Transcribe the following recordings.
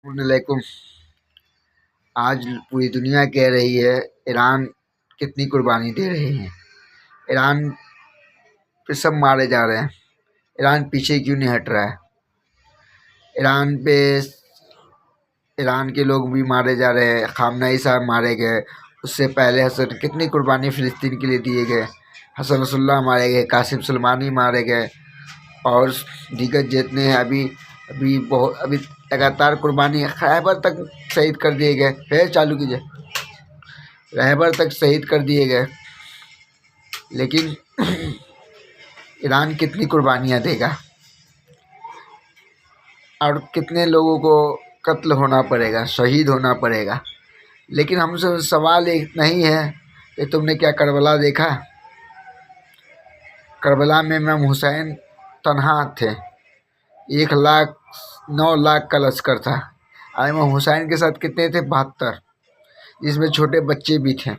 علیکم۔ آج پوری دنیا کہہ رہی ہے ایران کتنی قربانی دے رہے ہیں، ایران پہ سب مارے جا رہے ہیں، ایران پیچھے کیوں نہیں ہٹ رہا ہے؟ ایران کے لوگ بھی مارے جا رہے ہیں، خامنہئی صاحب مارے گئے، اس سے پہلے کتنی قربانی فلسطین کے لیے دیے گئے، حسن نصر اللہ مارے گئے، قاسم سلیمانی مارے گئے، اور دیگر جتنے ہیں ابھی لگاتار قربانی خیبر تک شہید کر دیے گئے، پھر چالو کیجیے، رہبر تک شہید کر دیے گئے۔ لیکن ایران کتنی قربانیاں دے گا اور کتنے لوگوں کو قتل ہونا پڑے گا، شہید ہونا پڑے گا۔ لیکن ہم سے سوال ایک نہیں ہے کہ تم نے کیا کربلا دیکھا؟ کربلا میں امام حسین تنہا تھے، 1,09,00,000 کا لشکر تھا، اور امام حسین کے ساتھ کتنے تھے؟ 72، جس میں چھوٹے بچے بھی تھے۔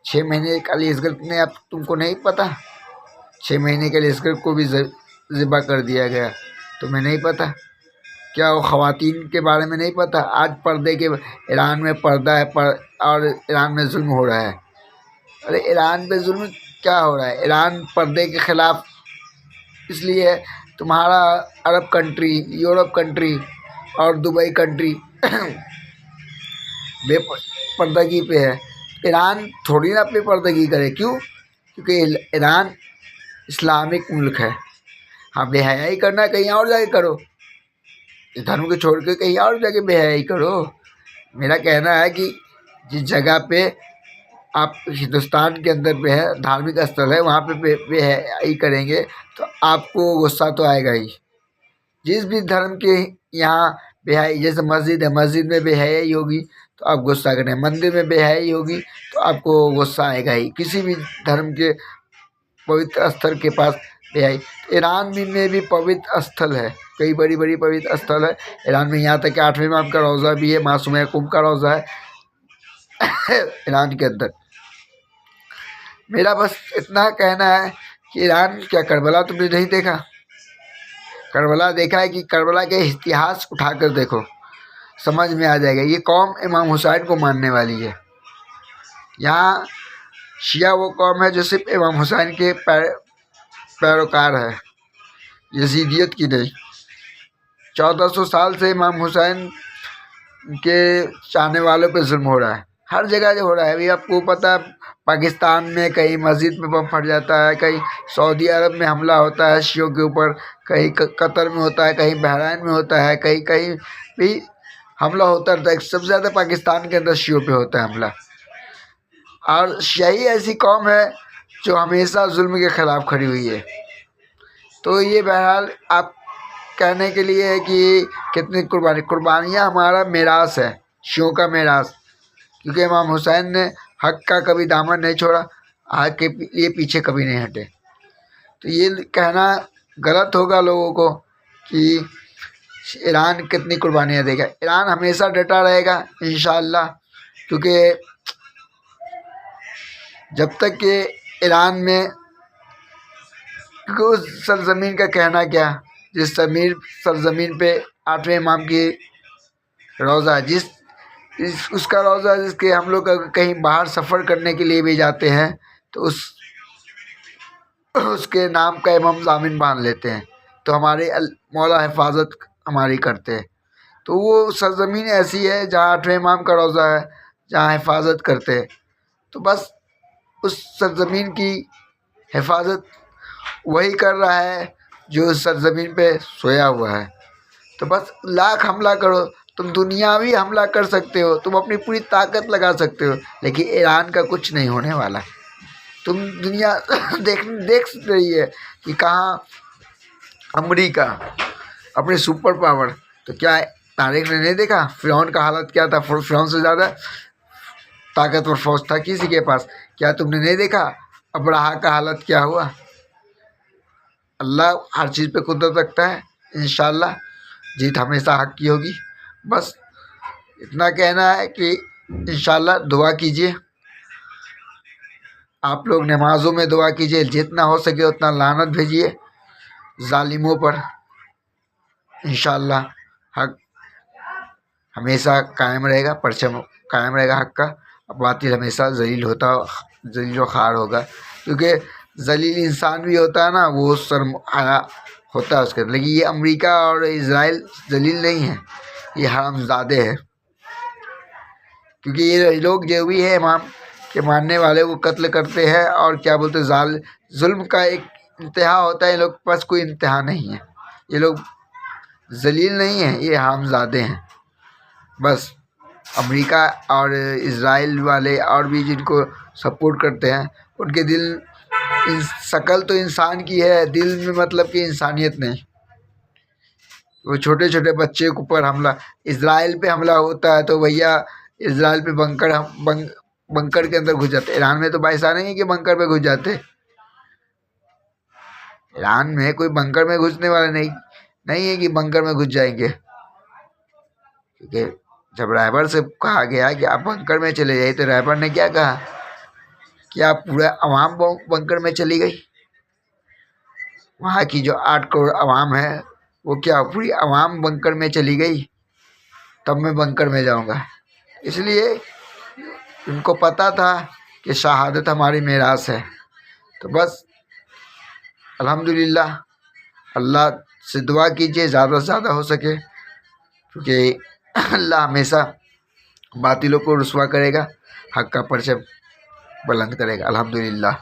6 مہینے کا علیزگر نے اب تم کو نہیں پتہ؟ 6 مہینے کے علیزگر کو بھی ذبح کر دیا گیا، تمہیں نہیں پتہ؟ کیا وہ خواتین کے بارے میں نہیں پتہ؟ آج پردے کے ایران میں پردہ ہے اور ایران میں ظلم ہو رہا ہے۔ ارے ایران پہ ظلم کیا ہو رہا ہے؟ ایران پردے کے خلاف اس لیے تمہارا عرب کنٹری، یورپ کنٹری اور دبئی کنٹری بے پردگی پہ ہے، ایران تھوڑی نا بے پردگی کرے۔ کیوں؟ کیونکہ ایران اسلامک ملک ہے۔ ہاں، بے حیائی کرنا ہے کہیں اور جا کے کرو، اس دھرم کو چھوڑ کے کہیں اور جا کے بے حیائی کرو۔ میرا کہنا ہے کہ جس جگہ پہ آپ ہندوستان کے اندر پہ ہے دھارمک استھل ہے، وہاں پہ بے حیائی کریں گے تو آپ کو غصہ تو آئے گا ہی۔ جس بھی دھرم کے یہاں بے حیائی، جیسے مسجد ہے، مسجد میں بے حیائی ہوگی تو آپ غصہ کریں، مندر میں بے حیائی ہوگی تو آپ کو غصہ آئے گا ہی۔ کسی بھی دھرم کے پوتر استھل کے پاس بے حیائی۔ ایران میں بھی پوتر استھل ہے، کئی بڑی بڑی پوتر استھل ہے ایران میں، یہاں تک کہ 8ویں امام کا روضہ بھی ہے، معصومہ کم کا روضہ ہے ایران کے اندر۔ میرا بس اتنا کہنا ہے کہ ایران کیا کربلا تم نے نہیں دیکھا؟ کربلا دیکھا ہے کہ کربلا کے اتہاس اٹھا کر دیکھو، سمجھ میں آ جائے گا۔ یہ قوم امام حسین کو ماننے والی ہے۔ یہاں شیعہ وہ قوم ہے جو صرف امام حسین کے پیروکار ہے، یزیدیت کی نہیں۔ 1400 سال سے امام حسین کے چاہنے والوں پہ ظلم ہو رہا ہے، ہر جگہ جو ہو رہا ہے۔ ابھی آپ کو پتہ ہے پاکستان میں کہیں مسجد میں بم پھٹ جاتا ہے، کہیں سعودی عرب میں حملہ ہوتا ہے شیعوں کے اوپر، کہیں قطر میں ہوتا ہے، کہیں بحرین میں ہوتا ہے، کہیں بھی حملہ ہوتا رہتا ہے۔ سب سے زیادہ پاکستان کے اندر شیعوں پہ ہوتا ہے حملہ، اور شیعی ایسی قوم ہے جو ہمیشہ ظلم کے خلاف کھڑی ہوئی ہے۔ تو یہ بہرحال آپ کہنے کے لیے ہے کہ کتنی قربانیاں ہمارا میراث ہے، شیعوں کا میراث، کیونکہ امام حسین نے حق کا کبھی دامن نہیں چھوڑا، حق کے لیے پیچھے کبھی نہیں ہٹے۔ تو یہ کہنا غلط ہوگا لوگوں کو کہ ایران کتنی قربانیاں دے گا۔ ایران ہمیشہ ڈٹا رہے گا انشاءاللہ، کیونکہ جب تک کہ ایران میں، کیونکہ اس سرزمین کا کہنا کیا، جس سرزمین پہ 8ویں امام کی روضہ، اس کا روضہ، جس کے ہم لوگ کہیں باہر سفر کرنے کے لیے بھی جاتے ہیں تو اس کے نام کا امام ضامن باندھ لیتے ہیں، تو ہمارے مولا حفاظت ہماری کرتے ہیں۔ تو وہ سرزمین ایسی ہے جہاں 8ویں امام کا روضہ ہے، جہاں حفاظت کرتے ہیں۔ تو بس اس سرزمین کی حفاظت وہی کر رہا ہے جو اس سرزمین پہ سویا ہوا ہے۔ تو بس لاکھ حملہ کرو، تم دنیاوی حملہ کر سکتے ہو، تم اپنی پوری طاقت لگا سکتے ہو، لیکن ایران کا کچھ نہیں ہونے والا۔ تم دنیا دیکھ رہی ہے کہ کہاں امریکہ اپنے سپر پاور، تو کیا تاریخ نے نہیں دیکھا فرعون کا حالت کیا تھا؟ فرعون سے زیادہ طاقتور فوج تھا کسی کے پاس؟ کیا تم نے نہیں دیکھا ابرہا کا حالت کیا ہوا؟ اللہ ہر چیز پہ قدرت رکھتا ہے، انشاءاللہ جیت ہمیشہ حق کی ہوگی۔ بس اتنا کہنا ہے کہ انشاءاللہ دعا کیجیے، آپ لوگ نمازوں میں دعا کیجیے، جتنا ہو سکے اتنا لعنت بھیجیے ظالموں پر، انشاءاللہ حق ہمیشہ قائم رہے گا، پرچم قائم رہے گا حق کا، اور باطل ہمیشہ ذلیل و خوار ہوگا، کیونکہ ذلیل انسان بھی ہوتا ہے نا، وہ سرمایہ ہوتا ہے اس کے، لیکن یہ امریکہ اور اسرائیل ذلیل نہیں ہے، یہ حرام زادے ہیں، کیونکہ یہ لوگ جو بھی ہے امام کے ماننے والے وہ قتل کرتے ہیں، اور کیا بولتے ظلم کا ایک انتہا ہوتا ہے، یہ لوگ کے پاس کوئی انتہا نہیں ہے، یہ لوگ ذلیل نہیں ہیں، یہ حرام زادے ہیں بس۔ امریکہ اور اسرائیل والے اور بھی جن کو سپورٹ کرتے ہیں، ان کے دل شکل تو انسان کی ہے، دل میں مطلب کہ انسانیت نہیں۔ وہ چھوٹے چھوٹے بچے کے اوپر حملہ، اسرائیل پہ حملہ ہوتا ہے تو بھیا اسرائیل پہ بنکر کے اندر گھس جاتے، ایران میں تو ایسا نہیں ہے کہ بنکر پہ گھس جاتے، ایران میں کوئی بنکر میں گھسنے والا نہیں ہے کہ بنکر میں گھس جائیں گے، کیونکہ جب رہبر سے کہا گیا کہ آپ بنکر میں چلے جائیے تو رہبر نے کیا کہا کہ آپ پورا عوام بنکر میں چلی گئی، وہاں کی جو 8 کروڑ عوام ہے وہ کیا پوری عوام بنکر میں چلی گئی، تب میں بنکر میں جاؤں گا۔ اس لیے ان کو پتہ تھا کہ شہادت ہماری میراث ہے، تو بس الحمدللہ اللہ سے دعا کیجیے زیادہ سے زیادہ ہو سکے، کیونکہ اللہ ہمیشہ باطلوں کو رسوا کرے گا، حق کا پرچم بلند کرے گا، الحمدللہ۔